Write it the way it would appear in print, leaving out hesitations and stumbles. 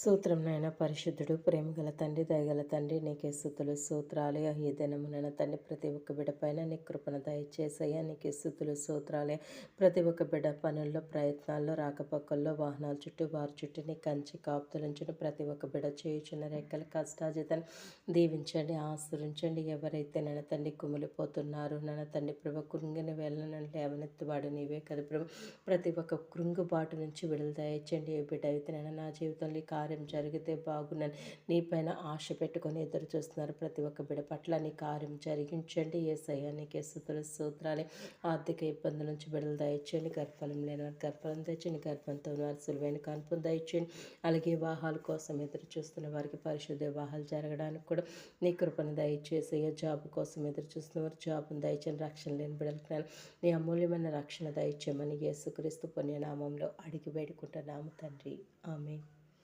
సూత్రం నాయన పరిశుద్ధుడు ప్రేమగల తండ్రి దయగల తండ్రి నీకే స్తుతులు స్తోత్రాలే ఈ దినమున తండ్రి ప్రతి ఒక్క బిడ్డ పైన నీ కృపణ దయచేసయ్యా నీకే స్తుతులు స్తోత్రాలే ప్రతి ఒక్క బిడ్డ పనుల్లో ప్రయత్నాల్లో రాకపోకల్లో వాహనాల చుట్టూ వారి చుట్టూ నీ కంచి కాపుతులుంచిన ప్రతి ఒక్క బిడ్డ చేయుచున్న రెక్కల కష్టాజితను దీవించండి ఆశ్రయించండి. ఎవరైతే నన్ను తండ్రి కుమిలిపోతున్నారు నన్ను తండ్రి ప్రభు కృంగిన వెళ్ళనని లేవనెత్తువాడు నీవే కదా ప్రభు ప్రతి ఒక్క కృంగుబాటు నుంచి విడుదల దయచేయండి. ఏ బిడ్డ అయితే నేను నా జీవితంలో కార్యం జరిగితే బాగున్నాను నీ పైన ఆశ పెట్టుకొని ఎదురు చూస్తున్నారు ప్రతి ఒక్క బిడ్డ పట్ల నీ కార్యం జరిగించండి. యేసయ్యా నీకే స్తుతులు స్తోత్రాలే ఆర్థిక ఇబ్బందుల నుంచి విడుదల దయచేయండి. గర్భఫలం లేని వారి గర్భఫలం తెచ్చండి. గర్భంతో వారి సులువైన కాన్పును దయచేయండి. అలాగే వివాహాల కోసం ఎదురు చూస్తున్న వారికి పరిశుద్ధ వివాహాలు జరగడానికి కూడా నీ కృపను దయచేసి జాబ్ కోసం ఎదురు చూస్తున్న వారు జాబ్ను దయచేయండి. రక్షణ లేని బిడ్డలకు నీ అమూల్యమైన రక్షణ దయచేయమని యేసుక్రీస్తు పుణ్యనామంలో అడిగి వేడుకుంటున్నాము తండ్రి. ఆమేన్.